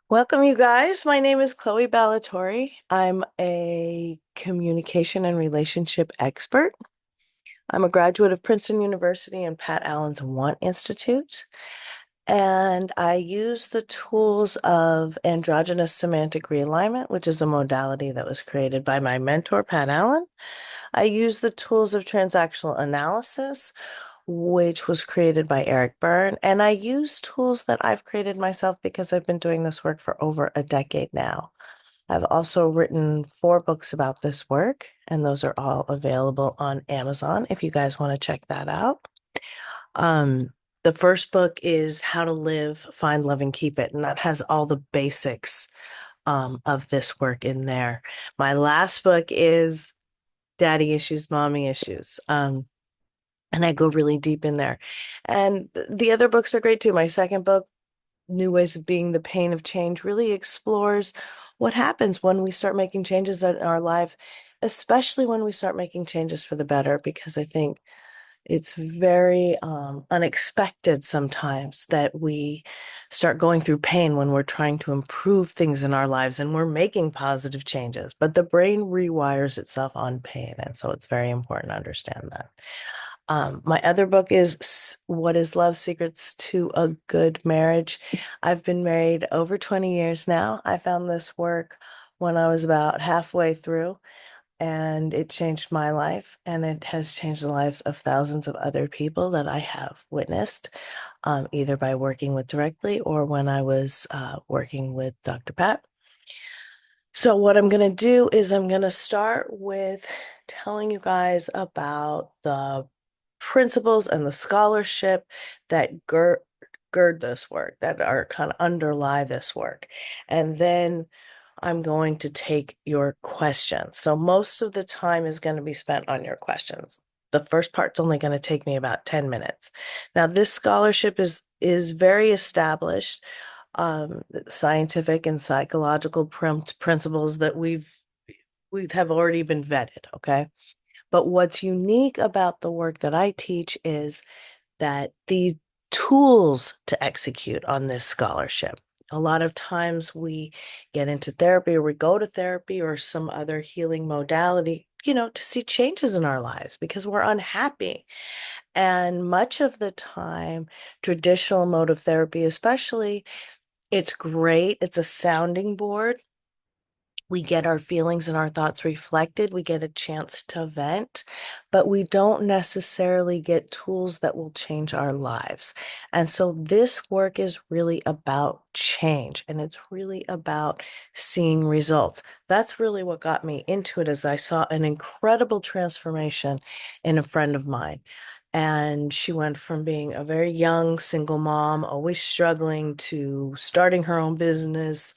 Welcome, you guys. My name is Chloe Ballatori. I'm a communication and relationship expert. I'm a graduate of Princeton University and Pat Allen's Want Institute. And I use the tools of androgynous semantic realignment, which is a modality that was created by my mentor, Pat Allen. I use the tools of transactional analysis, which was created by Eric Byrne. And I use tools that I've created myself because I've been doing this work for over a decade now. I've also written 4 books about this work, and those are all available on Amazon if you guys want to check that out. Um, the first book is How to Live, Find Love, and Keep It, and that has all the basics of this work in there. My last book is Daddy Issues, Mommy Issues. And I go really deep in there. And the other books are great too. My second book, New Ways of Being, The Pain of Change, really explores what happens when we start making changes in our life, especially when we start making changes for the better, because I think it's very unexpected sometimes that we start going through pain when we're trying to improve things in our lives and we're making positive changes. But the brain rewires itself on pain. And so it's very important to understand that. My other book is What is Love? Secrets to a Good Marriage. I've been married over 20 years now. I found this work when I was about halfway through, and it changed my life, and it has changed the lives of thousands of other people that I have witnessed, either by working with directly or when I was working with Dr. Pat. So, what I'm going to do is I'm going to start with telling you guys about the principles and the scholarship that gird this work, that are kind of underlie this work. And then I'm going to take your questions. So, most of the time is going to be spent on your questions. The first part's only going to take me about 10 minutes. Now, this scholarship is very established scientific and psychological principles that we have already been vetted, okay? But what's unique about the work that I teach is that the tools to execute on this scholarship. A lot of times we get into therapy or we go to therapy or some other healing modality, to see changes in our lives because we're unhappy. And much of the time, traditional mode of therapy, especially, it's great. It's a sounding board. We get our feelings and our thoughts reflected. We get a chance to vent, but we don't necessarily get tools that will change our lives. And so this work is really about change, and it's really about seeing results. That's really what got me into it, as I saw an incredible transformation in a friend of mine. And she went from being a very young single mom, always struggling, to starting her own business,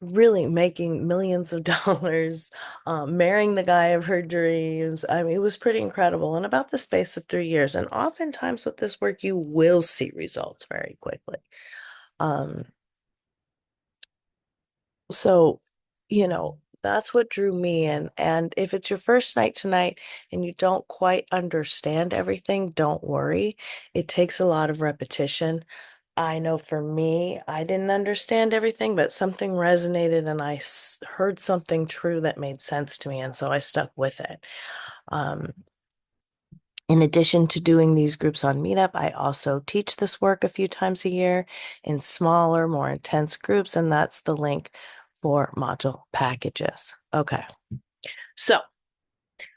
really making millions of dollars, marrying the guy of her dreams. I mean, it was pretty incredible in about the space of 3 years. And oftentimes with this work, you will see results very quickly. Um, so, that's what drew me in. And if it's your first night tonight and you don't quite understand everything, don't worry. It takes a lot of repetition. I know for me, I didn't understand everything, but something resonated and I heard something true that made sense to me. And so I stuck with it. Um, in addition to doing these groups on Meetup, I also teach this work a few times a year in smaller, more intense groups. And that's the link for module packages. Okay. So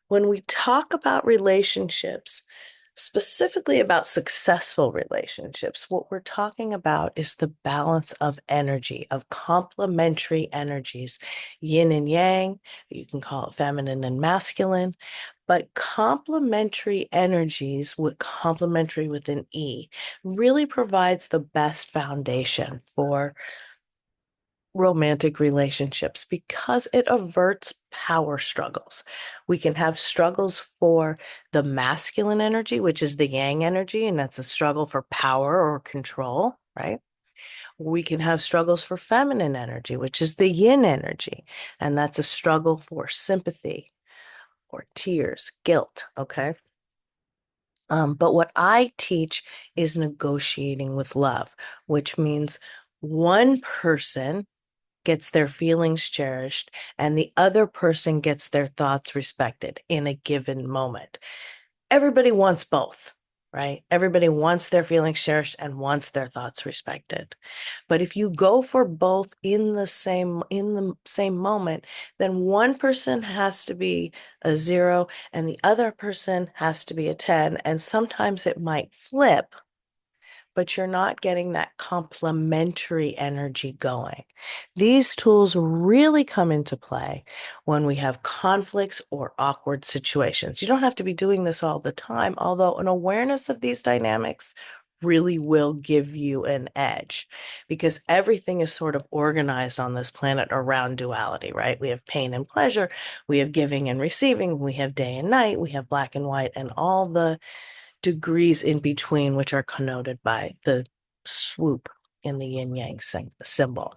when we talk about relationships, specifically about successful relationships, what we're talking about is the balance of energy, of complementary energies, yin and yang. You can call it feminine and masculine, but complementary energies, with complementary with an E, really provides the best foundation for romantic relationships because it averts power struggles. We can have struggles for the masculine energy, which is the yang energy, and that's a struggle for power or control, right? We can have struggles for feminine energy, which is the yin energy, and that's a struggle for sympathy or tears, guilt, okay? But what I teach is negotiating with love, which means one person gets their feelings cherished and the other person gets their thoughts respected in a given moment. Everybody wants both, right? Everybody wants their feelings cherished and wants their thoughts respected. But if you go for both in the same moment, then one person has to be a 0 and the other person has to be a 10. And sometimes it might flip, but you're not getting that complementary energy going. These tools really come into play when we have conflicts or awkward situations. You don't have to be doing this all the time, although an awareness of these dynamics really will give you an edge because everything is sort of organized on this planet around duality, right? We have pain and pleasure, we have giving and receiving, we have day and night, we have black and white, and all the degrees in between, which are connoted by the swoop in the yin yang symbol.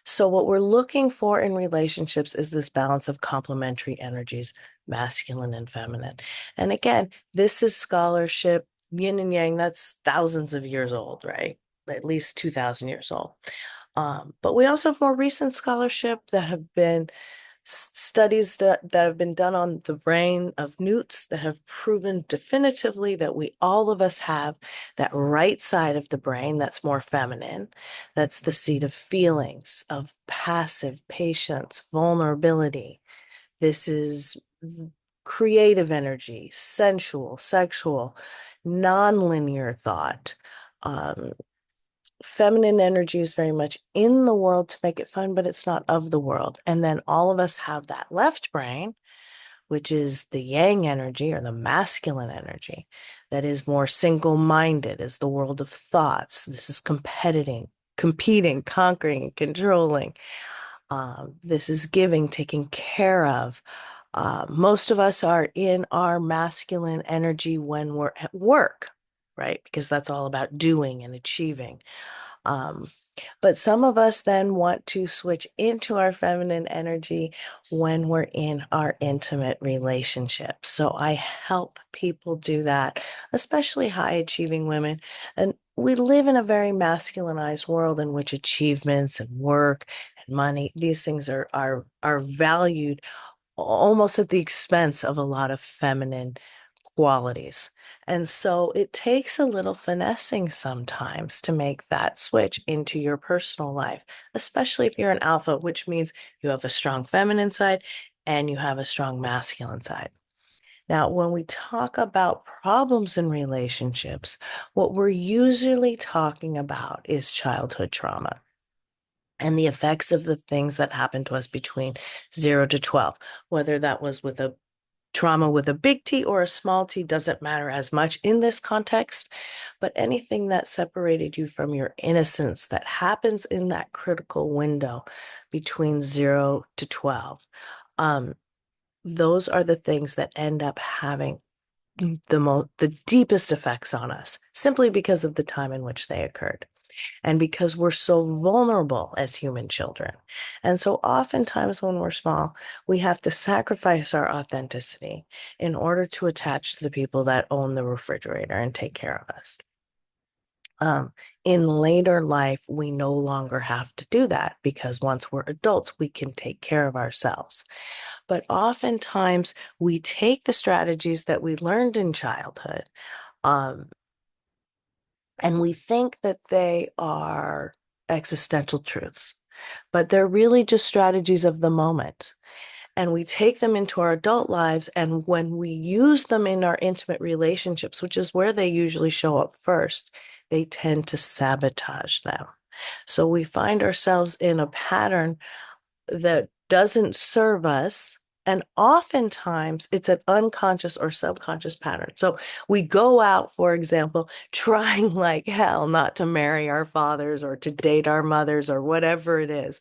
So, what we're looking for in relationships is this balance of complementary energies, masculine and feminine. And again, this is scholarship, yin and yang, that's thousands of years old, right? At least 2,000 years old. But we also have more recent scholarship that have been studies that have been done on the brain of newts that have proven definitively that all of us have that right side of the brain that's more feminine, that's the seat of feelings, of passive patience, vulnerability. This is creative energy, sensual, sexual, non-linear thought. Um, Feminine energy is very much in the world to make it fun, but it's not of the world. And then all of us have that left brain, which is the yang energy or the masculine energy that is more single-minded, is the world of thoughts. This is competing, conquering, controlling. This is giving, taking care of. Most of us are in our masculine energy when we're at work, right? Because that's all about doing and achieving. Um, but some of us then want to switch into our feminine energy when we're in our intimate relationships. So I help people do that, especially high achieving women. And we live in a very masculinized world in which achievements and work and money, these things are valued almost at the expense of a lot of feminine qualities. And so it takes a little finessing sometimes to make that switch into your personal life, especially if you're an alpha, which means you have a strong feminine side and you have a strong masculine side. Now, when we talk about problems in relationships, what we're usually talking about is childhood trauma and the effects of the things that happened to us between 0 to 12, whether that was with a trauma with a big T or a small t doesn't matter as much in this context, but anything that separated you from your innocence that happens in that critical window between 0 to 12, um, those are the things that end up having the deepest effects on us simply because of the time in which they occurred and because we're so vulnerable as human children. And so oftentimes when we're small, we have to sacrifice our authenticity in order to attach to the people that own the refrigerator and take care of us. In later life, we no longer have to do that because once we're adults, we can take care of ourselves. But oftentimes, we take the strategies that we learned in childhood, um, and we think that they are existential truths, but they're really just strategies of the moment. And we take them into our adult lives. And when we use them in our intimate relationships, which is where they usually show up first, they tend to sabotage them. So we find ourselves in a pattern that doesn't serve us. And oftentimes it's an unconscious or subconscious pattern. So we go out, for example, trying like hell not to marry our fathers or to date our mothers or whatever it is.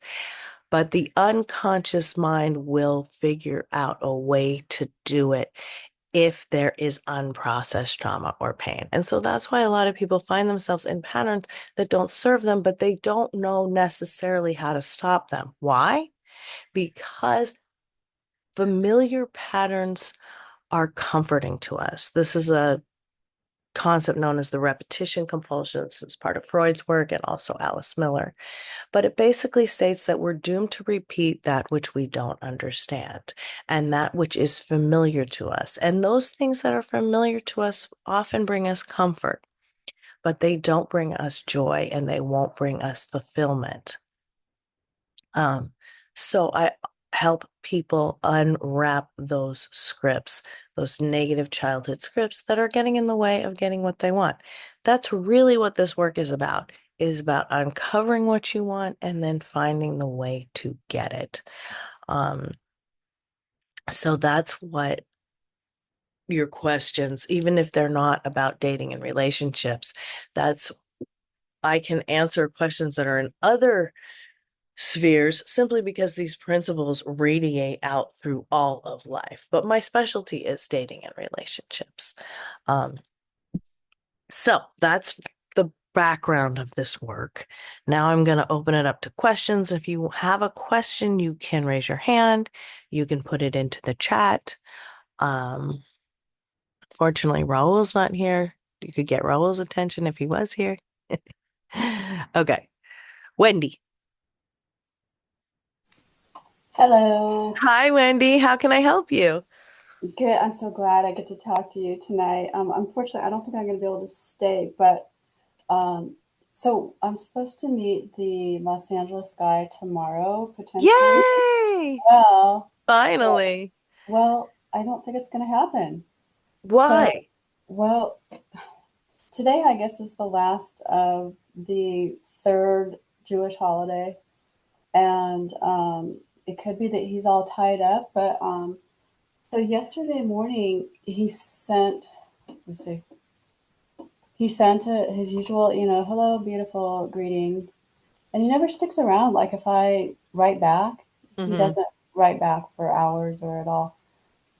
But the unconscious mind will figure out a way to do it if there is unprocessed trauma or pain. And so that's why a lot of people find themselves in patterns that don't serve them, but they don't know necessarily how to stop them. Why? Because familiar patterns are comforting to us. This is a concept known as the repetition compulsion. This is part of Freud's work and also Alice Miller. But it basically states that we're doomed to repeat that which we don't understand and that which is familiar to us. And those things that are familiar to us often bring us comfort, but they don't bring us joy and they won't bring us fulfillment. Um, so I help people unwrap those scripts, those negative childhood scripts that are getting in the way of getting what they want. That's really what this work is about uncovering what you want and then finding the way to get it. Um, so that's what your questions, even if they're not about dating and relationships, that's I can answer questions that are in other spheres simply because these principles radiate out through all of life. But my specialty is dating and relationships. Um, so that's the background of this work. Now I'm going to open it up to questions. If you have a question, you can raise your hand. You can put it into the chat. Um, Fortunately, Raul's not here. You could get Raul's attention if he was here. Okay. Wendy. Hello. Hi, Wendy. How can I help you? Good. I'm so glad I get to talk to you tonight. Unfortunately, I don't think I'm going to be able to stay, but um, so I'm supposed to meet the Los Angeles guy tomorrow, potentially. Yay! Well, well, Finally. well, I don't think it's going to happen. So, Why? well, today I guess is the last of the third Jewish holiday, and it could be that he's all tied up, but so yesterday morning, let's see, he sent his usual, hello, beautiful greeting. And he never sticks around. Like if I write back, he Hmm. doesn't write back for hours or at all.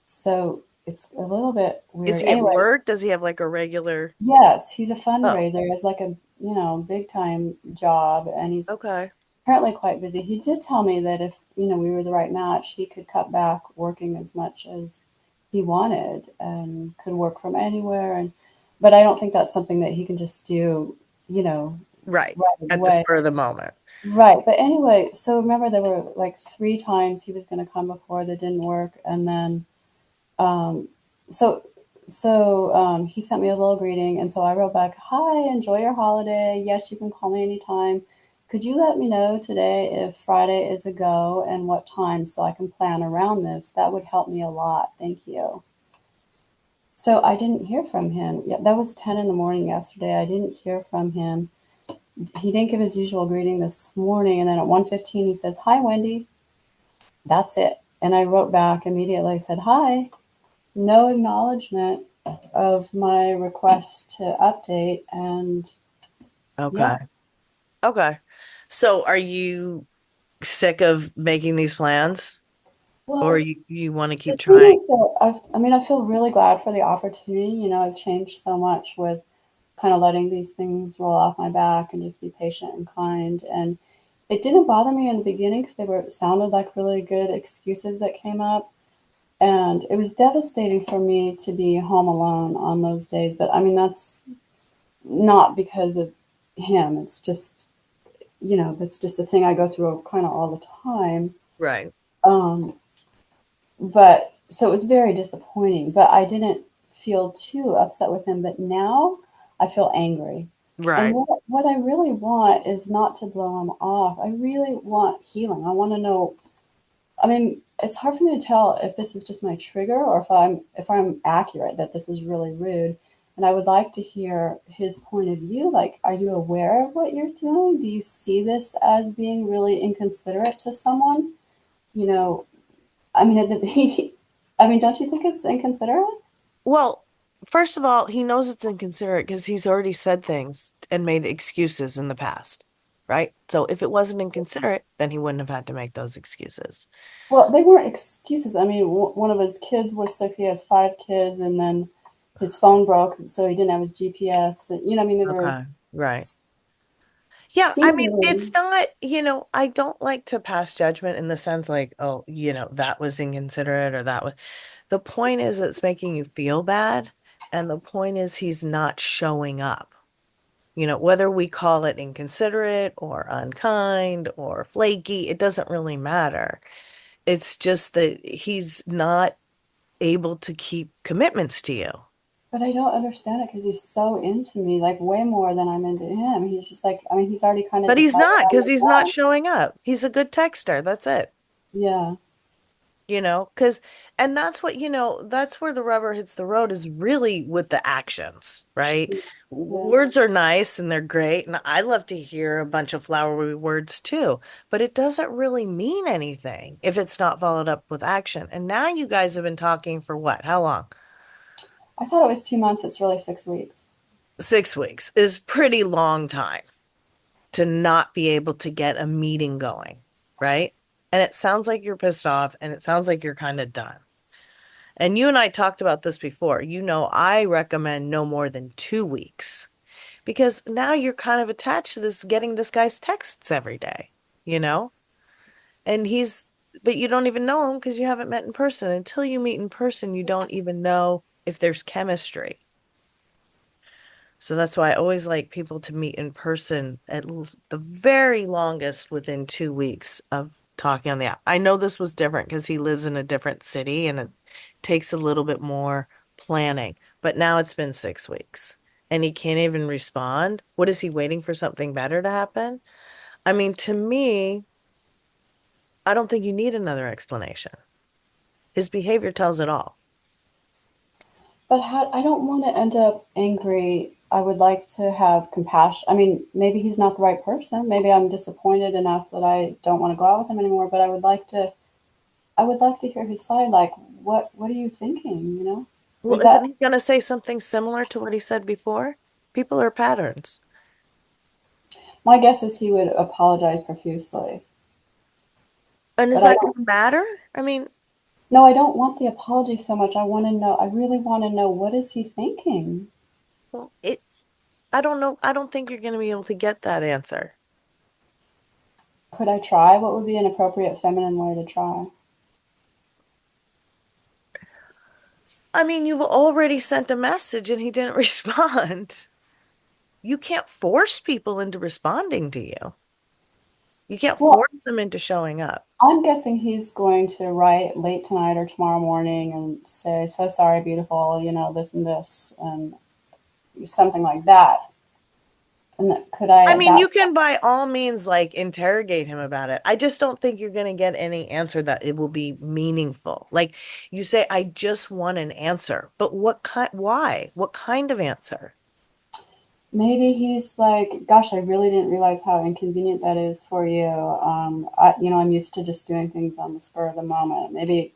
So it's a little bit Is weird. he at Anyway, work? Does he have like a regular? yes, he's a Oh, fundraiser. It's like a, big time job. And he's okay. apparently quite busy. He did tell me that if, we were the right match, he could cut back working as much as he wanted and could work from anywhere. But I don't think that's something that he can just do, you know, Right. right At the away. spur of the moment. Right. But anyway, so remember there were like three times he was going to come before that didn't work. And then um, so he sent me a little greeting, and so I wrote back, "Hi, enjoy your holiday. Yes, you can call me anytime. Could you let me know today if Friday is a go and what time so I can plan around this? That would help me a lot. Thank you." So I didn't hear from him. Yeah, that was 10 in the morning yesterday. I didn't hear from him. He didn't give his usual greeting this morning, and then at 1:15 he says, "Hi, Wendy." That's it. And I wrote back immediately, I said, "Hi." No acknowledgement of my request to update. And Okay. yeah, Okay. So are you sick of making these plans or well, you want to keep the thing trying? is that I feel really glad for the opportunity. I've changed so much with kind of letting these things roll off my back and just be patient and kind. And it didn't bother me in the beginning because it sounded like really good excuses that came up. And it was devastating for me to be home alone on those days. But I mean, that's not because of him. It's just, that's just a thing I go through kind of all the time. Right. Um, but so it was very disappointing, but I didn't feel too upset with him. But now I feel angry. And Right. what I really want is not to blow him off. I really want healing. I want to know. I mean, it's hard for me to tell if this is just my trigger or if I'm accurate that this is really rude. And I would like to hear his point of view. Like, are you aware of what you're doing? Do you see this as being really inconsiderate to someone? You know, I mean, I mean, don't you think it's inconsiderate? Well, first of all, he knows it's inconsiderate because he's already said things and made excuses in the past, right? So if it wasn't inconsiderate, then he wouldn't have had to make those excuses. Well, they weren't excuses. I mean, one of his kids was sick. He has five kids, and then his phone broke, so he didn't have his GPS. I mean, they were Okay. Right. Yeah, I mean, it's seemingly. not, I don't like to pass judgment in the sense like, oh, that was inconsiderate or that was. The point is it's making you feel bad. And the point is, he's not showing up. Whether we call it inconsiderate or unkind or flaky, it doesn't really matter. It's just that he's not able to keep commitments to you. But I don't understand it because he's so into me, like way more than I'm into him. He's just like, I mean, he's already kind of But he's decided not on because the he's not path. showing up. He's a good texter. That's it. Yeah, Because, and that's that's where the rubber hits the road is really with the actions, right? yeah. Words are nice and they're great. And I love to hear a bunch of flowery words too, but it doesn't really mean anything if it's not followed up with action. And now you guys have been talking for what? How long? I thought it was 2 months. It's really 6 weeks. 6 weeks is pretty long time to not be able to get a meeting going, right? And it sounds like you're pissed off and it sounds like you're kind of done. And you and I talked about this before. I recommend no more than 2 weeks because now you're kind of attached to this, getting this guy's texts every day, you know? And but you don't even know him because you haven't met in person. Until you meet in person, you don't even know if there's chemistry. So that's why I always like people to meet in person the very longest within 2 weeks of talking on the app. I know this was different because he lives in a different city and it takes a little bit more planning, but now it's been 6 weeks and he can't even respond. What is he waiting for something better to happen? I mean, to me, I don't think you need another explanation. His behavior tells it all. But I don't want to end up angry. I would like to have compassion. I mean, maybe he's not the right person. Maybe I'm disappointed enough that I don't want to go out with him anymore. But I would like to hear his side. Like, what are you thinking? You know, Well, is that isn't he going to say something similar to what he said before? People are patterns. my guess is he would apologize profusely. And is But I that going don't. to matter? I mean, No, I don't want the apology so much. I want to know. I really want to know what is he thinking. well, I don't know. I don't think you're going to be able to get that answer. Could I try? What would be an appropriate feminine way to try? I mean, you've already sent a message and he didn't respond. You can't force people into responding to you. You can't Well, force them into showing up. I'm guessing he's going to write late tonight or tomorrow morning and say, "So sorry, beautiful, you know, this and this," and something like that. And could I I at mean, that you can by all means like interrogate him about it. I just don't think you're going to get any answer that it will be meaningful. Like you say, I just want an answer. But what kind, why? What kind of answer? maybe he's like, "Gosh, I really didn't realize how inconvenient that is for you. I'm used to just doing things on the spur of the moment." Maybe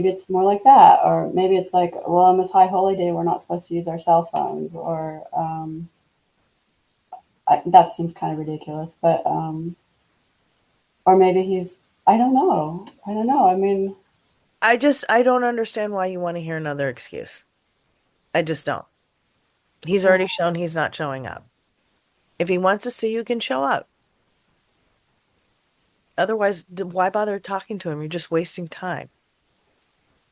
it's more like that, or maybe it's like, "Well, on this high holy day, we're not supposed to use our cell phones," or that seems kind of ridiculous, but or maybe he's, I don't know. I don't know. I mean, I don't understand why you want to hear another excuse. I just don't. He's uh, already shown he's not showing up. If he wants to see you, can show up. Otherwise, why bother talking to him? You're just wasting time.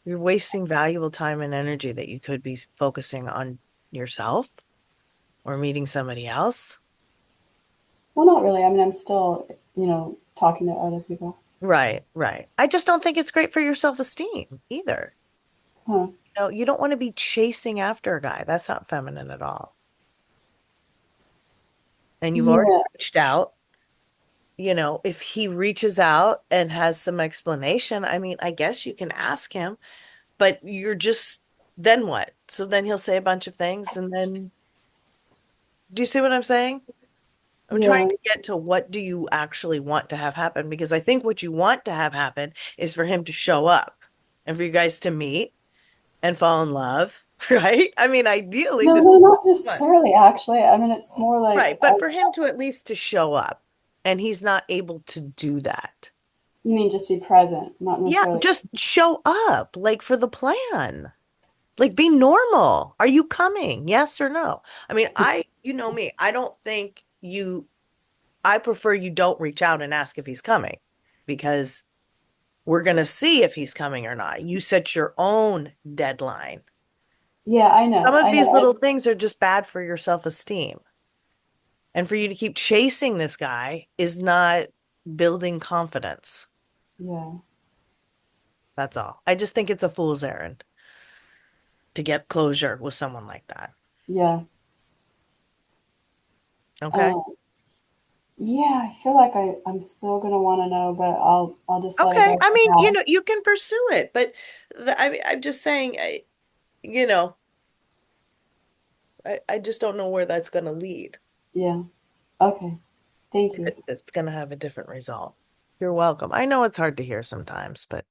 You're wasting valuable time and energy that you could be focusing on yourself or meeting somebody else. well, not really. I mean, I'm still, talking to other people. Right, right. I just don't think it's great for your self-esteem either. Huh. You don't want to be chasing after a guy. That's not feminine at all. And you've already Yeah. reached out. If he reaches out and has some explanation, I mean, I guess you can ask him, but then what? So then he'll say a bunch of things and then, do you see what I'm saying? I'm trying Yeah. to get to what do you actually want to have happen because I think what you want to have happen is for him to show up and for you guys to meet and fall in love, right? I mean, ideally, No, this is no, not fun. necessarily, actually. I mean, it's more like, Right, but for him to at least to show up and he's not able to do that. you mean just be present, not Yeah, necessarily. just show up like for the plan. Like be normal. Are you coming? Yes or no? I mean, you know me, I don't think I prefer you don't reach out and ask if he's coming because we're going to see if he's coming or not. You set your own deadline. Yeah, Some of I these know. little things are just bad for your self-esteem. And for you to keep chasing this guy is not building confidence. Yeah, That's all. I just think it's a fool's errand to get closure with someone like that. yeah. Okay. Um, yeah, I feel like I'm still gonna want to know, but I'll just let it Okay. go I for mean, now. you can pursue it, but I'm just saying, you know, I just don't know where that's going to lead. Yeah. Okay. Thank If you. it's going to have a different result. You're welcome. I know it's hard to hear sometimes, but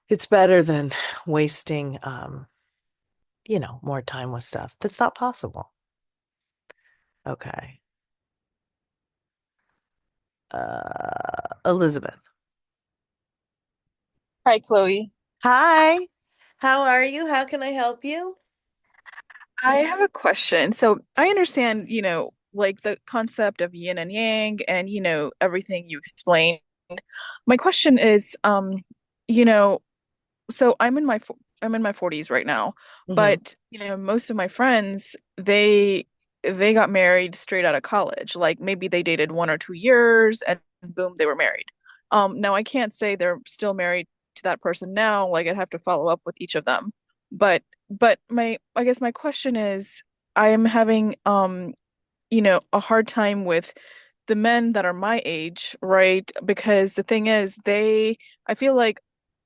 it's better than wasting, more time with stuff that's not possible. Okay. Elizabeth. Hi, Chloe. Hi. How are you? How can I help you? I have a question. So I understand, like the concept of yin and yang and, everything you explained. My question is, you know, so I'm in my 40s right now, Hmm. but, most of my friends, they got married straight out of college. Like maybe they dated 1 or 2 years and boom, they were married. Now I can't say they're still married to that person now. Like I'd have to follow up with each of them. But I guess my question is I am having a hard time with the men that are my age, right? Because the thing is, I feel like,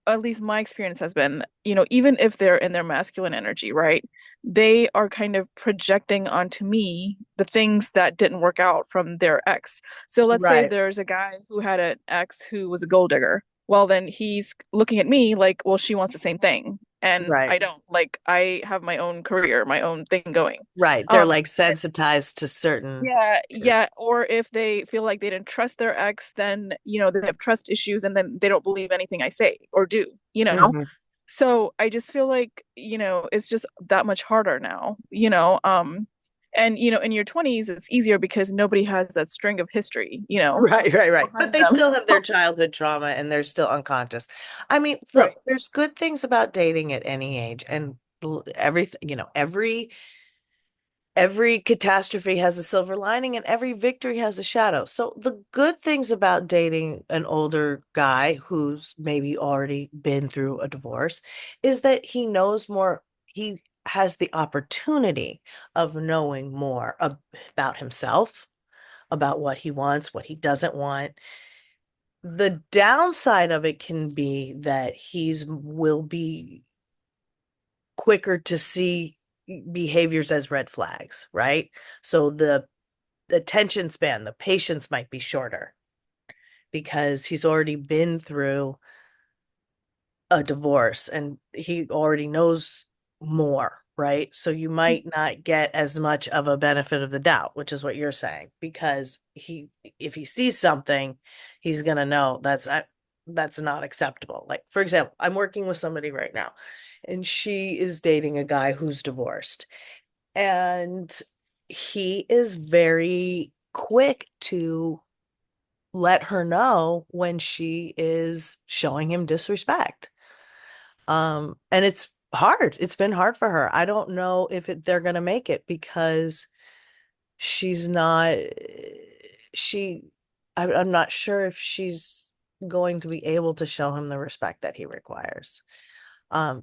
at least my experience has been, even if they're in their masculine energy, right? They are kind of projecting onto me the things that didn't work out from their ex. So let's say Right. there's a guy who had an ex who was a gold digger. Well, then he's looking at me like, well, she wants the same thing. And Right. I don't. Like, I have my own career, my own thing going. Right. They're Um, like but sensitized to certain yeah, yeah. issues. Or if they feel like they didn't trust their ex, then, they have trust issues and then they don't believe anything I say or do. Hmm. So I just feel like, it's just that much harder now. And, in your 20s, it's easier because nobody has that string of history, Right, right, right. But behind they them. still have their So, childhood trauma and they're still unconscious. I mean, right. look, there's good things about dating at any age and everything, every catastrophe has a silver lining and every victory has a shadow. So the good things about dating an older guy who's maybe already been through a divorce is that he knows more. He has the opportunity of knowing more about himself, about what he wants, what he doesn't want. The downside of it can be that he's will be quicker to see behaviors as red flags, right? So the attention span, the patience might be shorter because he's already been through a divorce and he already knows more, right? So you might not get as much of a benefit of the doubt, which is what you're saying, because if he sees something, he's gonna know that's not acceptable. Like, for example, I'm working with somebody right now, and she is dating a guy who's divorced, and he is very quick to let her know when she is showing him disrespect. And it's hard. It's been hard for her. I don't know if they're gonna make it because she's not she I'm not sure if she's going to be able to show him the respect that he requires.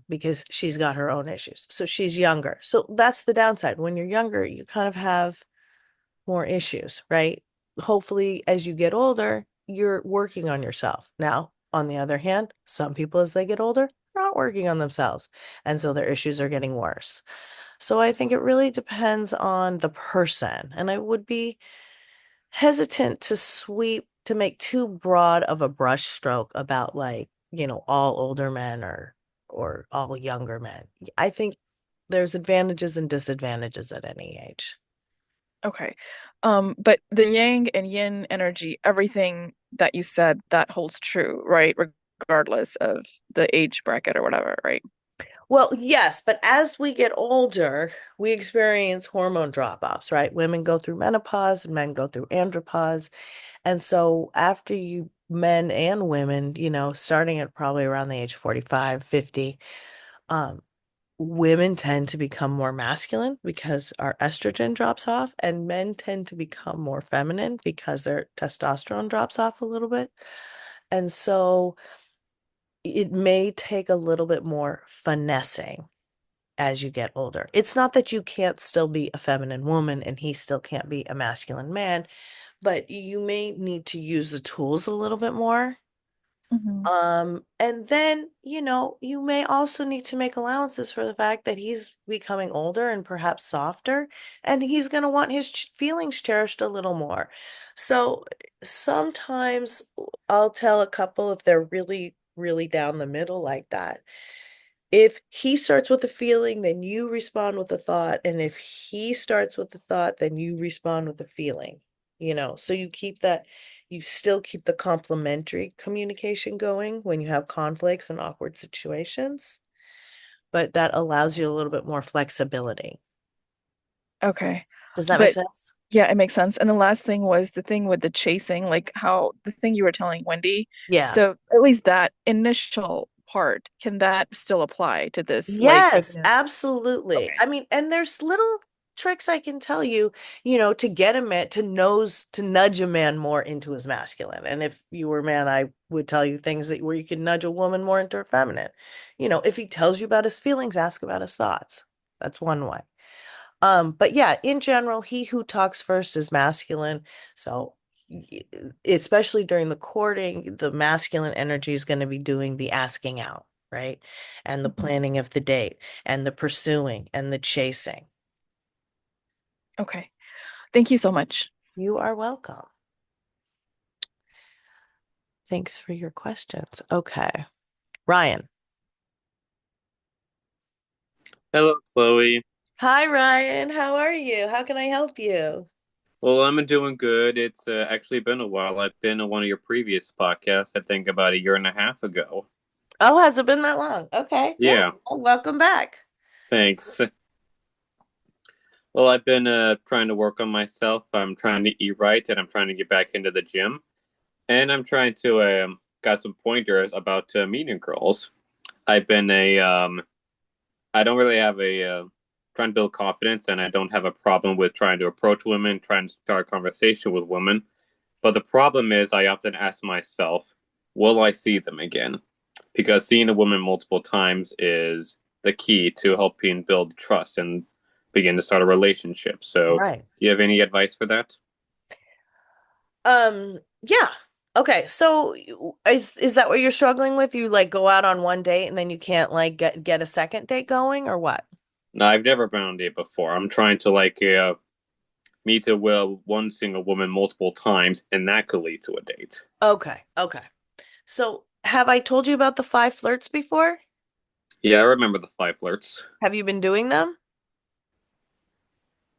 Because she's got her own issues. So she's younger. So that's the downside. When you're younger, you kind of have more issues, right? Hopefully, as you get older, you're working on yourself. Now, on the other hand, some people as they get older are not working on themselves. And so their issues are getting worse. So I think it really depends on the person. And I would be hesitant to make too broad of a brush stroke about like, all older men or all younger men. I think there's advantages and disadvantages at any age. Okay. But the yang and yin energy, everything that you said, that holds true, right? Regardless of the age bracket or whatever, right? Well, yes, but as we get older, we experience hormone drop-offs, right? Women go through menopause, men go through andropause. And so after men and women, starting at probably around the age 45, 50, um, women tend to become more masculine because our estrogen drops off, and men tend to become more feminine because their testosterone drops off a little bit. And so it may take a little bit more finessing as you get older. It's not that you can't still be a feminine woman and he still can't be a masculine man, but you may need to use the tools a little bit more. Hmm. And then, you may also need to make allowances for the fact that he's becoming older and perhaps softer, and he's going to want his feelings cherished a little more. So sometimes I'll tell a couple if they're really, really down the middle like that. If he starts with a feeling, then you respond with a thought. And if he starts with a thought, then you respond with a feeling, so you still keep the complementary communication going when you have conflicts and awkward situations, but that allows you a little bit more flexibility. Okay. Does that make But sense? yeah, it makes sense. And the last thing was the thing with the chasing, like how the thing you were telling Wendy. Yeah. So at least that initial part, can that still apply to this? Like, Yes, absolutely. okay. I mean, and there's little tricks I can tell you, to get a man to nudge a man more into his masculine. And if you were a man, I would tell you things that where you can nudge a woman more into her feminine. If he tells you about his feelings, ask about his thoughts. That's one way. But yeah, in general, he who talks first is masculine. So y- especially during the courting, the masculine energy is going to be doing the asking out, right? And the Mhm. planning of the date and the pursuing and the chasing. Okay. Thank you so much. You are welcome. Thanks for your questions. Okay. Ryan. Hello, Chloe. Hi, Ryan. How are you? How can I help you? Well, I'm doing good. It's actually been a while. I've been on one of your previous podcasts, I think about a year and a half ago. Oh, has it been that long? Okay. Yeah. Yeah, Well, welcome back. thanks. Well, I've been trying to work on myself. I'm trying to eat right, and I'm trying to get back into the gym. And I'm trying to got some pointers about meeting girls. I've been I don't really have trying to build confidence, and I don't have a problem with trying to approach women, trying to start a conversation with women. But the problem is, I often ask myself, will I see them again? Because seeing a woman multiple times is the key to helping build trust and begin to start a relationship. So, Right. do you have any advice for that? Yeah. Okay. So is that what you're struggling with? You like go out on one date and then you can't like get a second date going or what? No, I've never been on a date before. I'm trying to meet one single woman multiple times, and that could lead to a date. Okay. Okay. So have I told you about the five flirts before? Yeah, I remember the five flirts. Have you been doing them?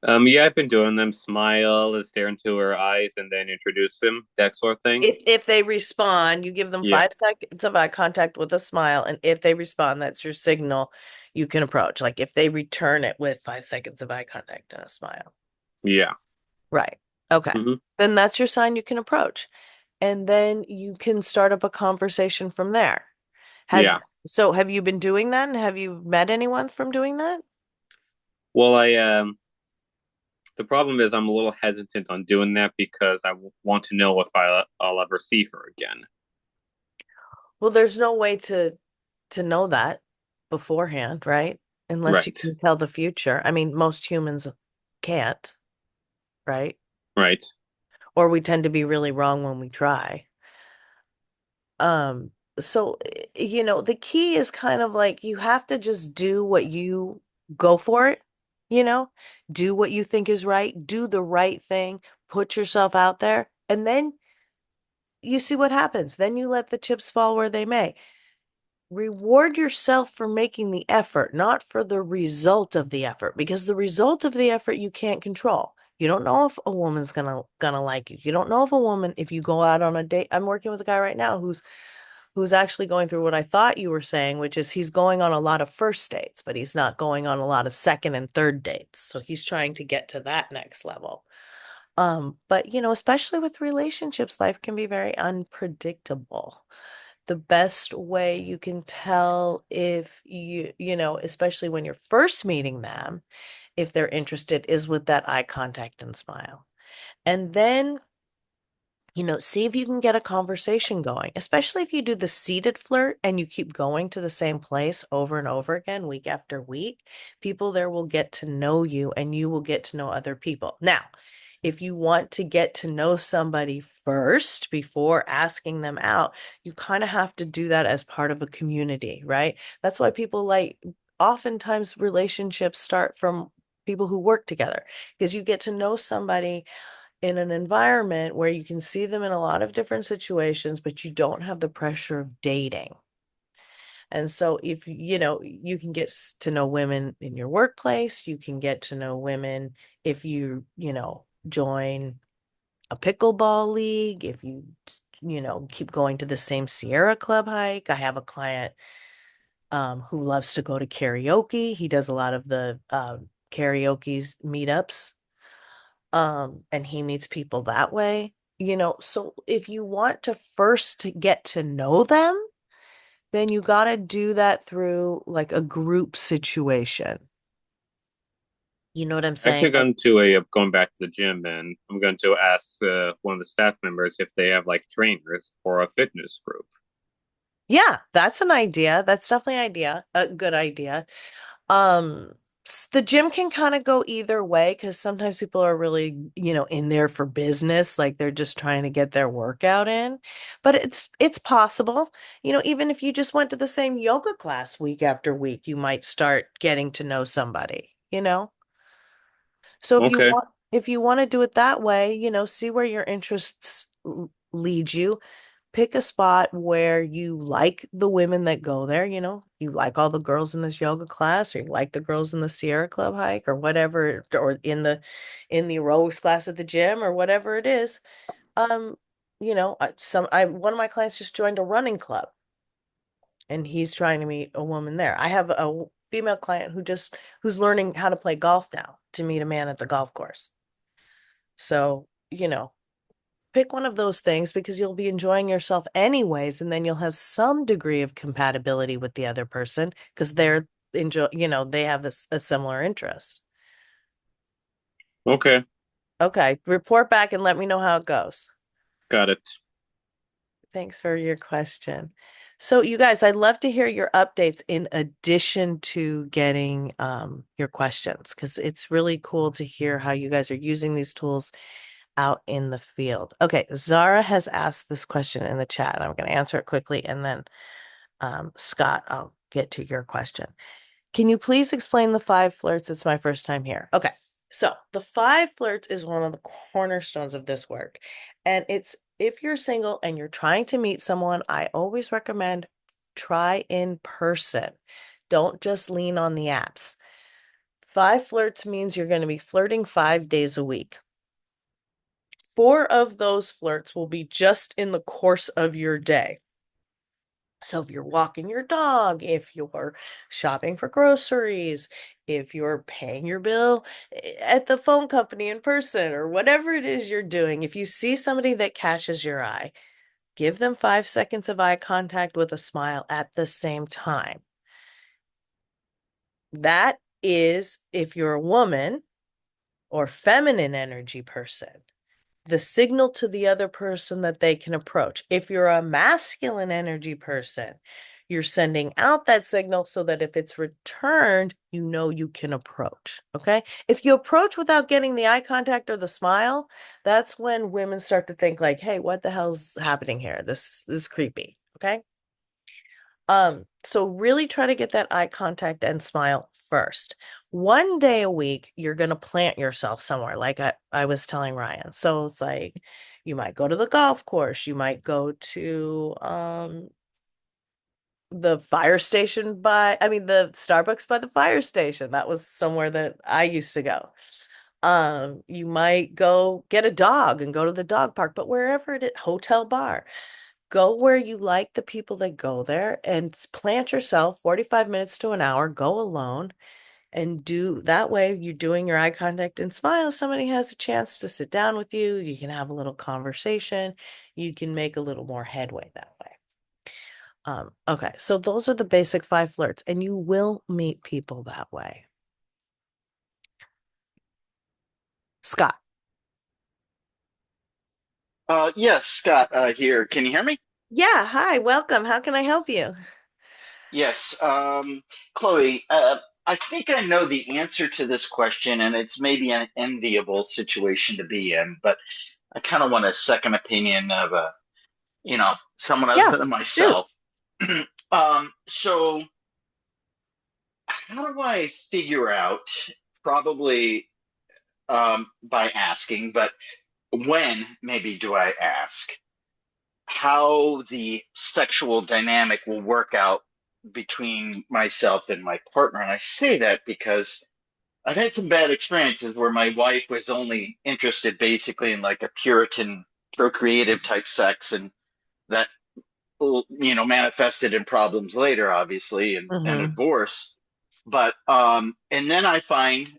Yeah, I've been doing them. Smile, stare into her eyes, and then introduce them. That sort of thing. If they respond, you give them Yeah, 5 seconds of eye contact with a smile, and if they respond, that's your signal you can approach. Like if they return it with 5 seconds of eye contact and a smile. yeah. Right. Okay. Hmm. Then that's your sign you can approach. And then you can start up a conversation from there. Has Yeah. so have you been doing that and have you met anyone from doing that? Well, the problem is I'm a little hesitant on doing that because want to know if I'll ever see her again. Well, there's no way to know that beforehand, right? Unless you Right. can tell the future. I mean, most humans can't, right? Right. Or we tend to be really wrong when we try. Um, so the key is kind of like you have to just do what you go for it, you know, do what you think is right, do the right thing, put yourself out there, and then you see what happens. Then you let the chips fall where they may. Reward yourself for making the effort, not for the result of the effort, because the result of the effort you can't control. You don't know if a woman's gonna like you. You don't know if a woman, if you go out on a date. I'm working with a guy right now who's actually going through what I thought you were saying, which is he's going on a lot of first dates, but he's not going on a lot of second and third dates. So he's trying to get to that next level. But especially with relationships, life can be very unpredictable. the best way you can tell if especially when you're first meeting them, if they're interested, is with that eye contact and smile. And then see if you can get a conversation going, especially if you do the seated flirt and you keep going to the same place over and over again, week after week. People there will get to know you and you will get to know other people. Now, if you want to get to know somebody first before asking them out, you kind of have to do that as part of a community, right? That's why oftentimes relationships start from people who work together, because you get to know somebody in an environment where you can see them in a lot of different situations, but you don't have the pressure of dating. And so if you can get to know women in your workplace, you can get to know women if you join a pickleball league, if you keep going to the same Sierra Club hike. I have a client who loves to go to karaoke. He does a lot of the karaoke's meetups, and he meets people that way. So if you want to first get to know them, then you got to do that through like a group situation. You know what I'm saying? Actually, going back to the gym, and I'm going to ask one of the staff members if they have like trainers for a fitness group. Yeah, that's an idea. That's definitely a good idea. Um, the gym can kind of go either way because sometimes people are really, in there for business, like they're just trying to get their workout in. But it's possible. Even if you just went to the same yoga class week after week, you might start getting to know somebody. So Okay. if you want to do it that way, see where your interests lead you. Pick a spot where you like the women that go there, you like all the girls in this yoga class, or you like the girls in the Sierra Club hike, or whatever, or in the aerobics class at the gym, or whatever it is. Um, one of my clients just joined a running club, and he's trying to meet a woman there. I have a female client who's learning how to play golf now to meet a man at the golf course. So, pick one of those things because you'll be enjoying yourself anyways, and then you'll have some degree of compatibility with the other person because they have a similar interest. Okay. Okay, report back and let me know how it goes. Got it. Thanks for your question. So, you guys, I'd love to hear your updates in addition to getting your questions, because it's really cool to hear how you guys are using these tools out in the field. Okay, Zara has asked this question in the chat. I'm going to answer it quickly, and then Scott, I'll get to your question. Can you please explain the five flirts? It's my first time here. Okay, so the five flirts is one of the cornerstones of this work. And it's if you're single and you're trying to meet someone, I always recommend try in person. Don't just lean on the apps. Five flirts means you're going to be flirting 5 days a week. 4 of those flirts will be just in the course of your day. So if you're walking your dog, if you're shopping for groceries, if you're paying your bill at the phone company in person, or whatever it is you're doing, if you see somebody that catches your eye, give them 5 seconds of eye contact with a smile at the same time. That is, if you're a woman or feminine energy person, the signal to the other person that they can approach. If you're a masculine energy person, you're sending out that signal so that if it's returned, you know you can approach. Okay. If you approach without getting the eye contact or the smile, that's when women start to think like, hey, what the hell's happening here? This is creepy. Okay. So really try to get that eye contact and smile first. One day a week, you're going to plant yourself somewhere, like I was telling Ryan. So it's like you might go to the golf course, you might go to the fire station the Starbucks by the fire station. That was somewhere that I used to go. You might go get a dog and go to the dog park, but wherever it is, hotel bar. Go where you like the people that go there and plant yourself 45 minutes to an hour, go alone and do that way. You're doing your eye contact and smile. Somebody has a chance to sit down with you. You can have a little conversation. You can make a little more headway that way. Okay, so those are the basic five flirts, and you will meet people that way. Scott. Yes, Scott, here. Can you hear me? Yeah, hi, welcome. How can I help you? Yes. Chloe, I think I know the answer to this question, and it's maybe an enviable situation to be in, but I kind of want a second opinion of someone Yeah, other than shoot. myself. So how do I figure out, probably by asking, but when maybe do I ask? How the sexual dynamic will work out between myself and my partner. And I say that because I've had some bad experiences where my wife was only interested basically in like a Puritan procreative type sex, and that manifested in problems later, obviously, and a Mm-hmm. divorce. But and then I find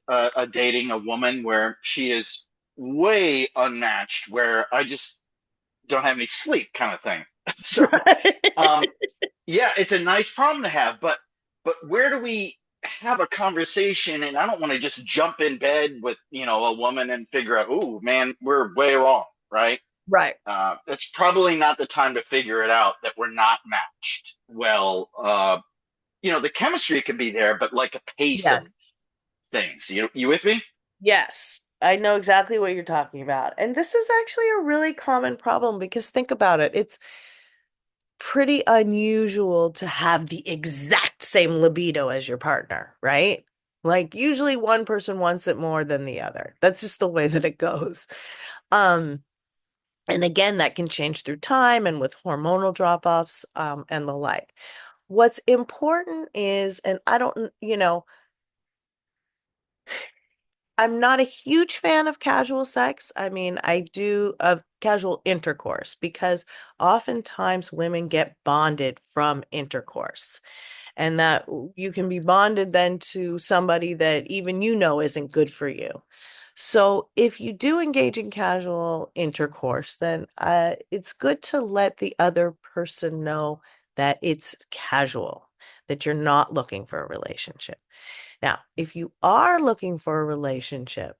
dating a woman where she is way unmatched, where I just don't have any sleep, kind of thing. So um, yeah, it's a nice problem to have, but where do we have a conversation? And I don't want to just jump in bed with a woman and figure out, oh man, we're way wrong, right? Right. That's probably not the time to figure it out that we're not matched. Well, the chemistry could be there, but like a pace of Yes. things. You with me? Yes. I know exactly what you're talking about. And this is actually a really common problem because think about it. It's pretty unusual to have the exact same libido as your partner, right? Like usually one person wants it more than the other. That's just the way that it goes. Um, and again, that can change through time and with hormonal drop-offs, and the like. What's important is, and I don't, I'm not a huge fan of casual sex. I mean, I do of casual intercourse because oftentimes women get bonded from intercourse, and that you can be bonded then to somebody that even isn't good for you. So if you do engage in casual intercourse, then it's good to let the other person know that it's casual, that you're not looking for a relationship. Now, if you are looking for a relationship,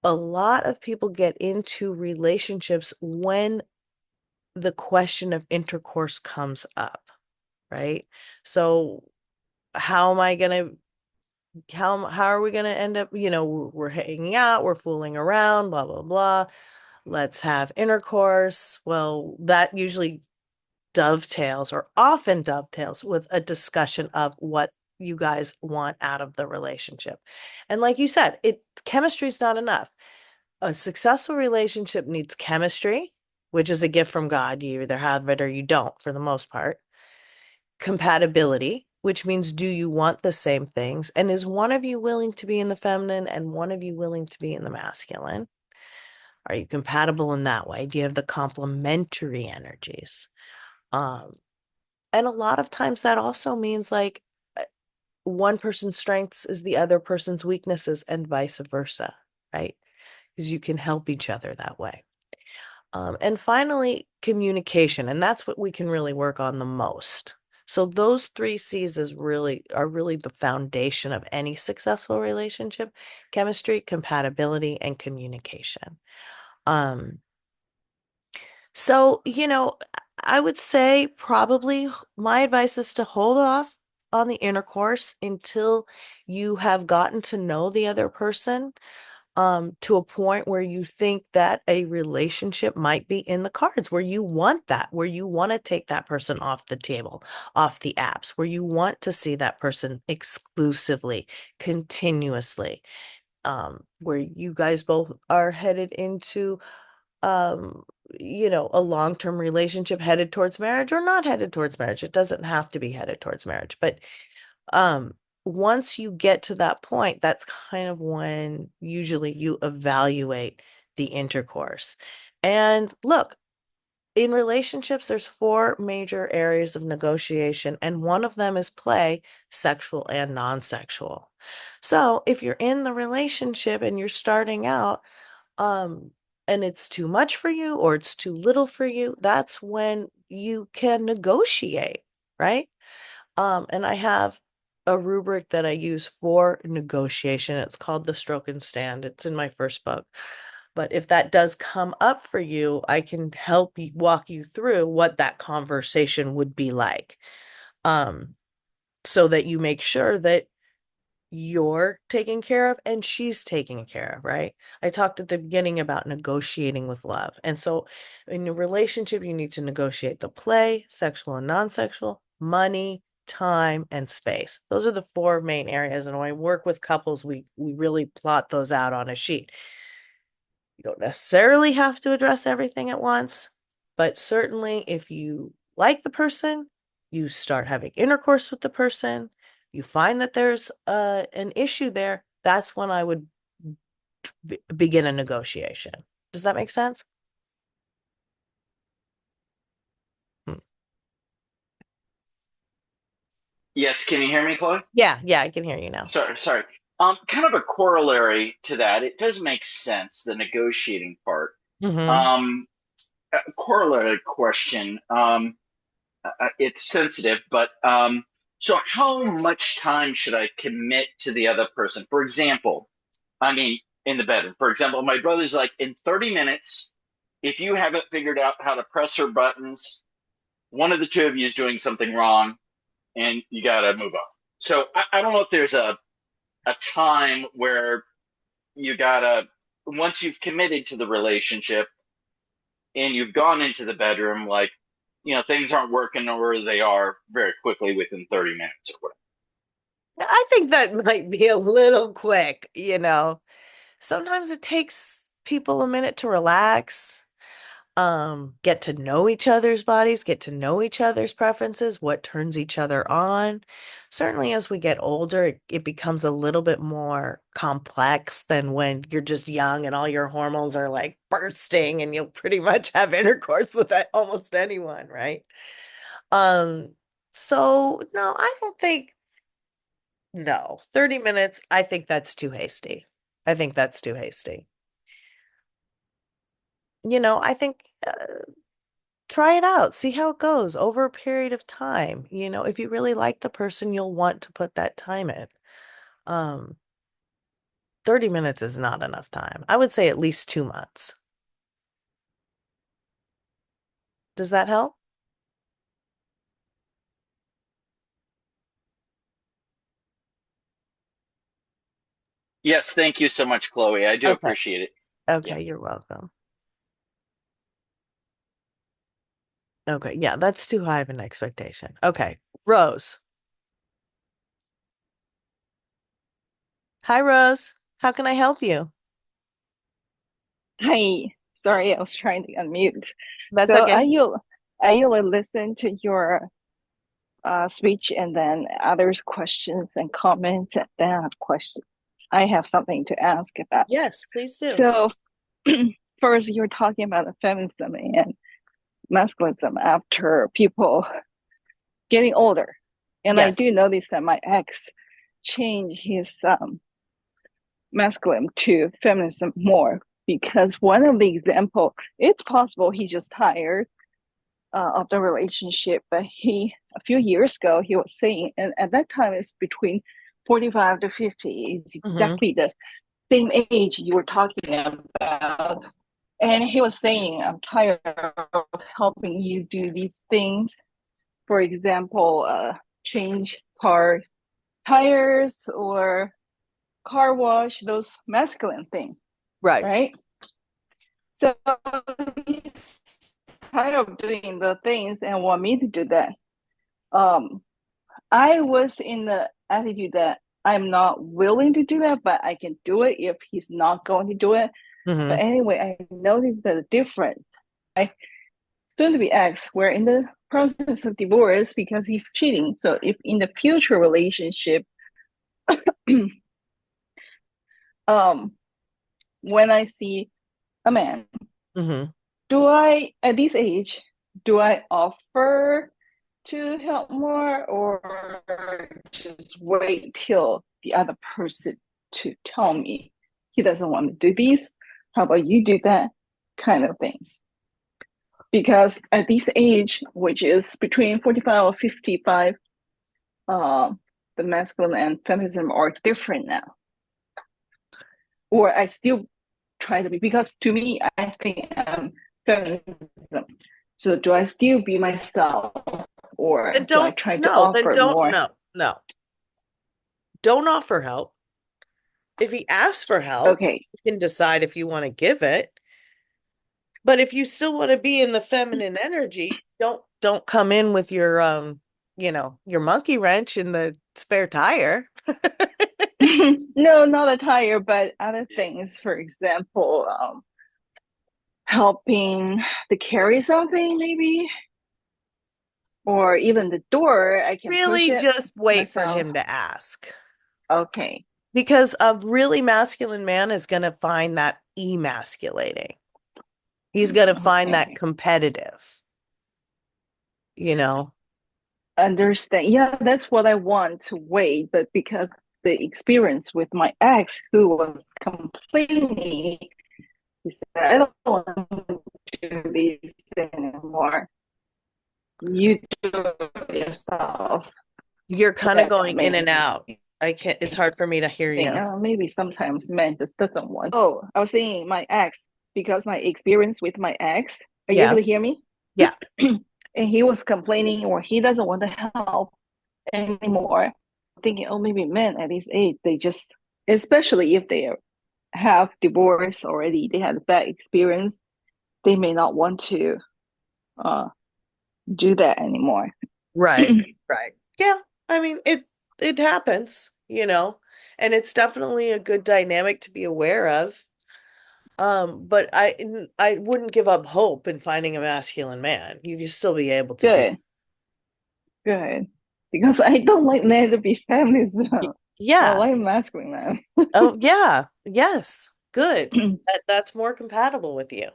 a lot of people get into relationships when the question of intercourse comes up, right? So how am I gonna how are we gonna end up, we're hanging out, we're fooling around, blah blah blah. Let's have intercourse. Well, that usually dovetails or often dovetails with a discussion of what you guys want out of the relationship. And like you said, chemistry is not enough. A successful relationship needs chemistry, which is a gift from God. You either have it or you don't for the most part. Compatibility, which means do you want the same things? And is one of you willing to be in the feminine and one of you willing to be in the masculine? Are you compatible in that way? Do you have the complementary energies? Um, And a lot of times that also means like one person's strengths is the other person's weaknesses and vice versa, right? Because you can help each other that way. And finally, communication, and that's what we can really work on the most. So those three C's are really the foundation of any successful relationship: chemistry, compatibility, and communication. Um, So, I would say probably my advice is to hold off on the intercourse until you have gotten to know the other person, to a point where you think that a relationship might be in the cards, where you want that, where you want to take that person off the table, off the apps, where you want to see that person exclusively, continuously, where you guys both are headed into um a long-term relationship headed towards marriage or not headed towards marriage. It doesn't have to be headed towards marriage, but um once you get to that point, that's kind of when usually you evaluate the intercourse. And look, in relationships there's four major areas of negotiation, and one of them is play, sexual and non-sexual. So if you're in the relationship and you're starting out, um, and it's too much for you or it's too little for you, that's when you can negotiate, right? And I have a rubric that I use for negotiation. It's called the stroke and stand. It's in my first book. But if that does come up for you, I can help you walk you through what that conversation would be like. Um, so that you make sure that you're taken care of and she's taken care of, right? I talked at the beginning about negotiating with love. And so in a relationship, you need to negotiate the play, sexual and non-sexual, money, time, and space. Those are the four main areas. And when I work with couples, we really plot those out on a sheet. You don't necessarily have to address everything at once, but certainly if you like the person, you start having intercourse with the person, you find that there's an issue there, that's when I would begin a negotiation. Does that make sense? Hmm. Yes, can you hear me, Chloe? Yeah, yeah, I can hear you now. Sorry. Kind of a corollary to that. It does make sense, the negotiating part. Mm-hmm. A corollary question. It's sensitive, but so how much time should I commit to the other person? For example, I mean, in the bedroom. For example, my brother's like, in 30 minutes, if you haven't figured out how to press her buttons, one of the two of you is doing something wrong, and you got to move on. So I don't know if there's a time where you gotta, once you've committed to the relationship and you've gone into the bedroom, like, things aren't working or they are very quickly within 30 minutes or whatever. I think that might be a little quick, you know. Sometimes it takes people a minute to relax, get to know each other's bodies, get to know each other's preferences, what turns each other on. Certainly, as we get older, it becomes a little bit more complex than when you're just young and all your hormones are like bursting and you'll pretty much have intercourse with almost anyone, right? Um, so no, I don't think, no, 30 minutes, I think that's too hasty. I think that's too hasty. I think try it out, see how it goes over a period of time. If you really like the person, you'll want to put that time in. Um, 30 minutes is not enough time. I would say at least 2 months. Does that help? Yes, thank you so much, Chloe. I do Okay. appreciate it. Yeah. Okay, you're welcome. Okay, yeah, that's too high of an expectation. Okay, Rose. Hi, Rose. How can I help you? Hi, sorry, I was trying to unmute. That's So okay. I usually listen to your speech and then others' questions and comments, and then I have questions. I have something to ask about. Yes, please do. So first, you're talking about the feminism and masculinism after people getting older, and I Yes. do notice that my ex changed his masculine to feminism more because one of the example, it's possible he's just tired of the relationship, but a few years ago he was saying, and at that time it's between 45 to 50, it's Mm-hmm. exactly the same age you were talking about, and he was saying, I'm tired of helping you do these things, for example, change car tires or car wash, those masculine things, Right. right? So he's tired of doing the things and want me to do that. Um, I was in the attitude that I'm not willing to do that, but I can do it if he's not going to do it. But Mm-hmm. anyway, I noticed the difference. I soon to be ex, we're in the process of divorce because he's cheating. So if in the future relationship, um, when I see a man, Mm-hmm. do I at this age, do I offer to help more or just wait till the other person to tell me he doesn't want to do these? How about you do that kind of things? because at this age, which is between 45 or 55, uh, the masculine and feminism are different now. Or I still try to be, because to me, I think feminism. So do I still be myself, or Then do I don't, try to no, then offer don't, more? no, no. Don't offer help. If he asks for help, Okay. you can decide if you want to give it. But if you still want to be in the feminine energy, don't come in with your your monkey wrench in the spare tire. No, not a tire, but other things. For example, helping to carry something, maybe, or even the door, I can push Really it just wait for myself. him to ask. Okay. Because a really masculine man is going to find that emasculating. He's going to find that Okay. competitive, you know? Understand. Yeah, that's what I want to wait, but because the experience with my ex, who was complaining, he said, I don't want to do this anymore. You do it yourself. You're kind of That going in and made out. I can't, it's hard for me to hear think, you. maybe sometimes man just doesn't want. Oh, I was saying my ex, because my experience with my ex, are you able Yeah. to hear me? Yeah. And he was complaining, or he doesn't want to help anymore. Thinking, oh, maybe men at this age, they just, especially if they have divorced already, they had a bad experience, they may not want to uh, do that anymore. Right. Right. Yeah. I mean, it happens, and it's definitely a good dynamic to be aware of. But I wouldn't give up hope in finding a masculine man. You can still be able to do. Good, good. Because I don't like men to be feminist. I Yeah. like masculine men. Oh, yeah. Yes. Good. That's more compatible with you.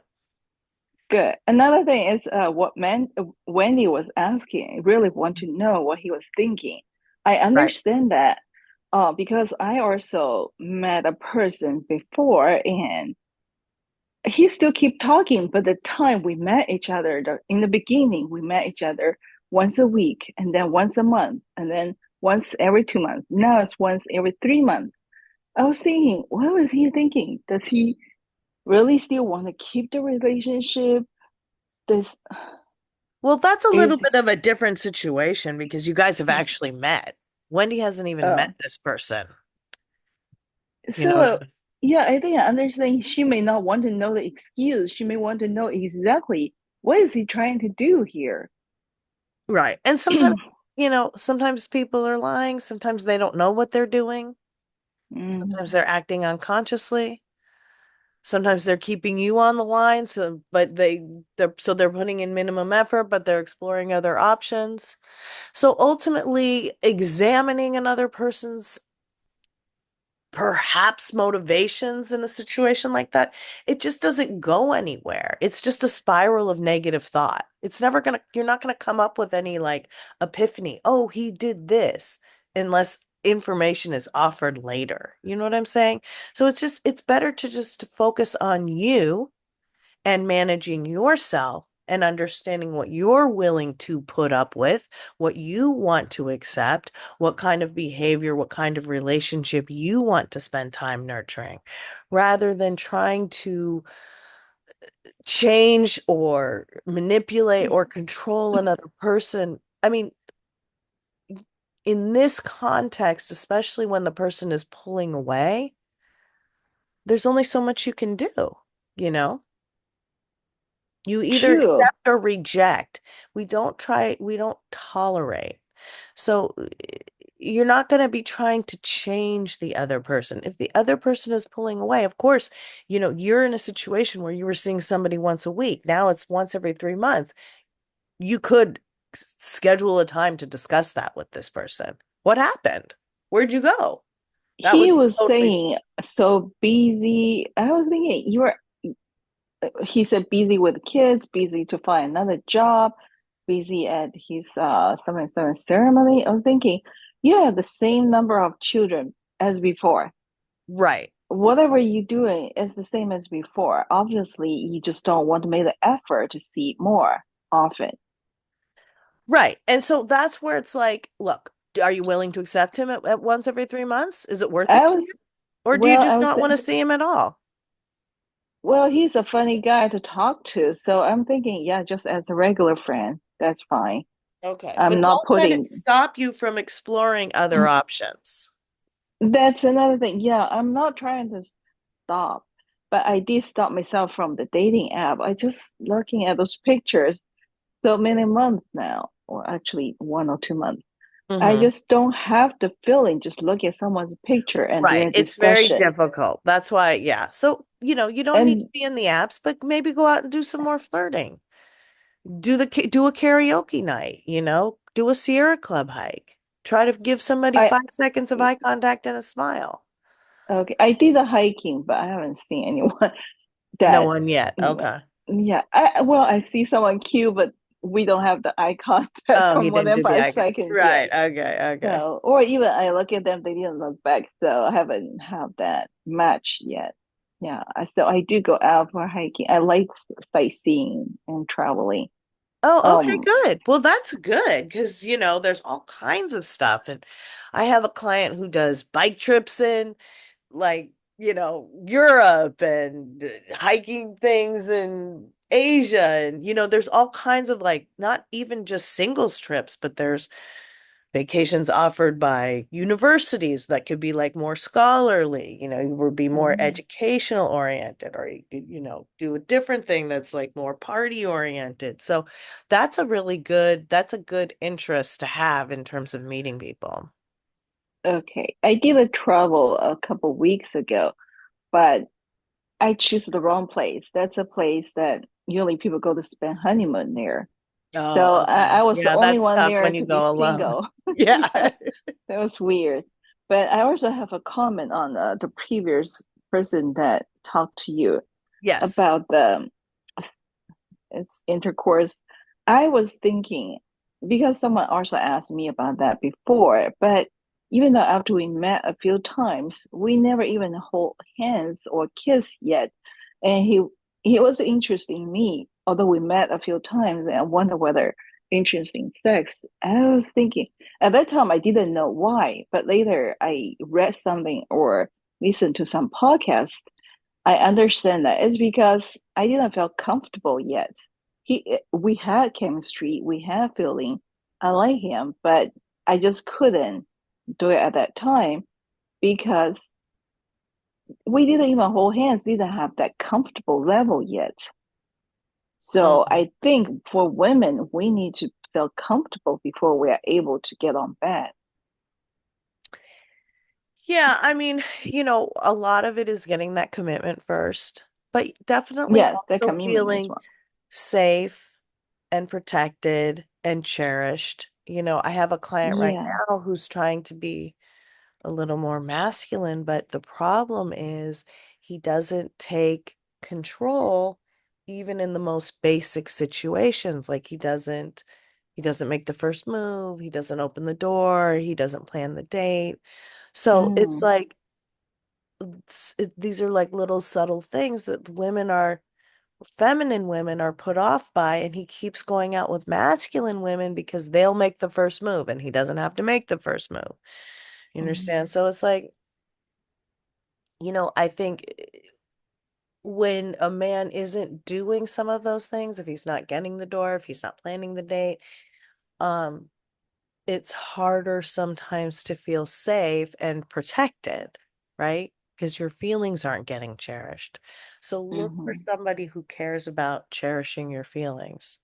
Good. Another thing is what Wendy was asking. I really want to know what he was thinking. I Right. understand that because I also met a person before, and he still keep talking. But the time we met each other, in the beginning, we met each other once a week, and then once a month, and then once every 2 months. Now it's once every 3 months. I was thinking, what was he thinking? Does he really still want to keep the relationship? This Well, that's a little is bit of a different situation because you guys have actually met. Wendy hasn't even met oh. this person, you know? So yeah, I think I understand. She may not want to know the excuse. She may want to know exactly what is he trying to do here. Right. And sometimes, sometimes people are lying. Sometimes they don't know what they're doing. Mm. Sometimes they're acting unconsciously. Sometimes they're keeping you on the line, but they're putting in minimum effort, but they're exploring other options. So ultimately, examining another person's perhaps motivations in a situation like that, it just doesn't go anywhere. It's just a spiral of negative thought. You're not gonna come up with any like epiphany. Oh, he did this, unless information is offered later. You know what I'm saying? So it's better to just focus on you and managing yourself and understanding what you're willing to put up with, what you want to accept, what kind of behavior, what kind of relationship you want to spend time nurturing, rather than trying to change or manipulate or control another person. I mean, in this context, especially when the person is pulling away, there's only so much you can do, you know? You either True. accept or reject. We don't tolerate. So you're not going to be trying to change the other person. If the other person is pulling away, of course, you're in a situation where you were seeing somebody once a week. Now it's once every 3 months. You could schedule a time to discuss that with this person. What happened? Where'd you go? That He would be was totally. saying so busy. I was thinking he said busy with kids, busy to find another job, busy at his something ceremony. I was thinking, you have the same number of children as before. Right. whatever you're doing is the same as before. Obviously, you just don't want to make the effort to see more often. Right. And so that's where it's like, look, are you willing to accept him at once every 3 months? Is it worth it I to was you? Or do you well, I just was not want to see him at all? well, he's a funny guy to talk to, so I'm thinking, yeah, just as a regular friend, that's fine. Okay. I'm But not don't let it putting stop you from exploring other options. that's another thing. Yeah, I'm not trying to stop, but I did stop myself from the dating app. I just looking at those pictures so many months now, or actually 1 or 2 months. I Hmm. just don't have the feeling just look at someone's picture and Right. during It's very discussion. difficult. That's why, yeah. So, you don't need to And be in the apps, but maybe go out and do some more flirting. Do a karaoke night, do a Sierra Club hike. Try to give somebody I 5 seconds of eye contact and a smile. okay, I did the hiking, but I haven't seen anyone No that one yet. Okay. yeah. I see someone cute, but we don't have the eye contact Oh, for he more didn't than do the five eye. seconds Right. yet. Okay. Okay. So, or even I look at them, they didn't look back, so I haven't have that match yet. Yeah, I do go out for hiking. I like sightseeing and traveling. Oh, okay, Um, good. Well, that's good because, there's all kinds of stuff. And I have a client who does bike trips in like, Europe and hiking things in Asia. And, there's all kinds of like, not even just singles trips, but there's vacations offered by universities that could be like more scholarly, you would be more mm, educational oriented, or you could, do a different thing that's like more party oriented. So that's a good interest to have in terms of meeting people. okay, I did a travel a couple weeks ago, but I choose the wrong place. That's a place that usually people go to spend honeymoon there. So Oh, okay. I was the Yeah, only that's one tough there when you to be go alone. single. Yeah. Yeah, that was weird. But I also have a comment on the previous person that talked to you Yes. about the it's intercourse. I was thinking because someone also asked me about that before, but even though after we met a few times, we never even hold hands or kiss yet. And he was interested in me, although we met a few times and I wonder whether interested in sex. And I was thinking at that time I didn't know why, but later I read something or listened to some podcast. I understand that it's because I didn't feel comfortable yet. We had chemistry, we had feeling. I like him, but I just couldn't do it at that time because we didn't even hold hands, didn't have that comfortable level yet. So Mm. I think for women, we need to feel comfortable before we are able to get on bed. Yeah, I mean, a lot of it is getting that commitment first, but definitely Yes, the also commitment as feeling well. safe and protected and cherished. I have a client right Yeah. now who's trying to be a little more masculine, but the problem is he doesn't take control even in the most basic situations. Like he doesn't make the first move, he doesn't open the door, he doesn't plan the date. So it's Mm, like these are like little subtle things that feminine women are put off by, and he keeps going out with masculine women because they'll make the first move and he doesn't have to make the first move. You mm, understand? So it's like, I think when a man isn't doing some of those things, if he's not getting the door, if he's not planning the date, um, it's harder sometimes to feel safe and protected, right? Because your feelings aren't getting cherished. So look for mhm. somebody who cares about cherishing your feelings.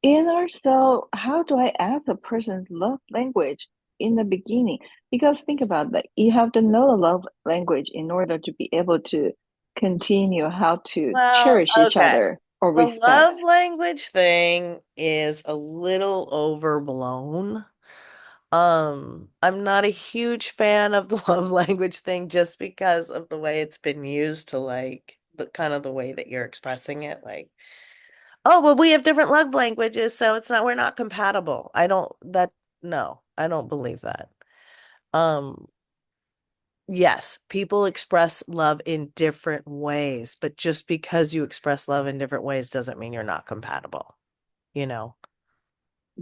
And also, how do I ask a person's love language in the beginning? Because think about that, you have to know the love language in order to be able to continue how to Well, cherish each okay. other or The love respect. language thing is a little overblown. I'm not a huge fan of the love language thing just because of the way it's been used to like the kind of the way that you're expressing it. Like, oh, well, we have different love languages, so we're not compatible. No, I don't believe that. Um, Yes, people express love in different ways, but just because you express love in different ways doesn't mean you're not compatible, you know?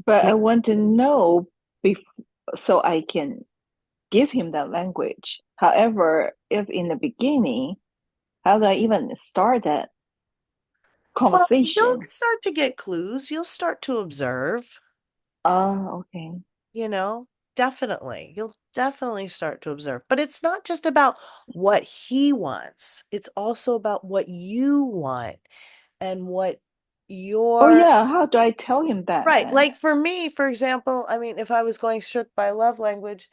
But I Me- want to know bef so I can give him that language. However, if in the beginning, how do I even start that Well, you'll conversation? start to get clues. You'll start to observe, Oh, okay. you know? Definitely. You'll definitely start to observe. But it's not just about what he wants. It's also about what you want and what Oh your yeah, how do I tell him that right. then? Like for me, for example, I mean, if I was going strict by love language,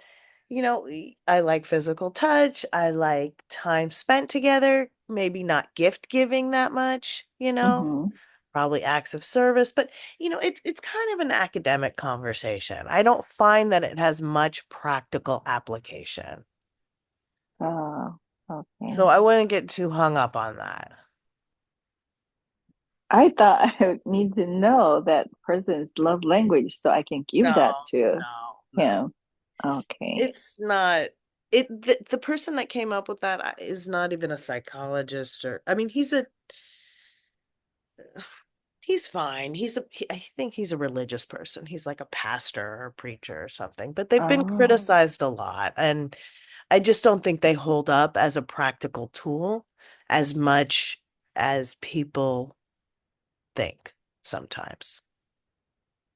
I like physical touch. I like time spent together, maybe not gift giving that much, Mm-hmm. probably acts of service, but it's kind of an academic conversation. I don't find that it has much practical application. Oh, okay. So I wouldn't get too hung up on that. I thought I would need to know that person's love language so I can give No, that to no, no. him. Okay. It's not the person that came up with that is not even a psychologist or I mean he's fine. I think he's a religious person. He's like a pastor or a preacher or something. But they've been Oh, criticized a lot and I just don't think they hold up as a practical tool as much as people think sometimes.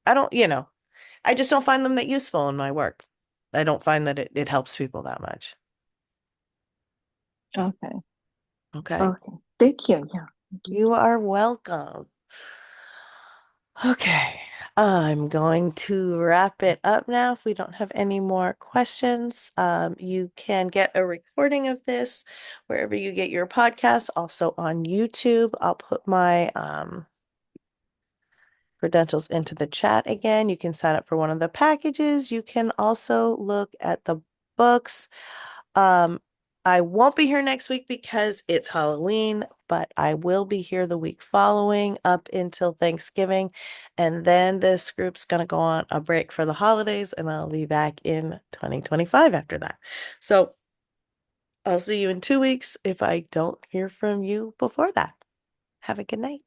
I don't, I just don't find them that useful in my work. I don't find that it helps people that much. okay. Okay. Okay. Thank you. Yeah. Thank you. You are welcome. Okay, I'm going to wrap it up now. If we don't have any more questions, you can get a recording of this wherever you get your podcasts, also on YouTube. I'll put my credentials into the chat again. You can sign up for one of the packages. You can also look at the books. Um, I won't be here next week because it's Halloween, but I will be here the week following up until Thanksgiving. And then this group's going to go on a break for the holidays, and I'll be back in 2025 after that. So I'll see you in 2 weeks if I don't hear from you before that. Have a good night.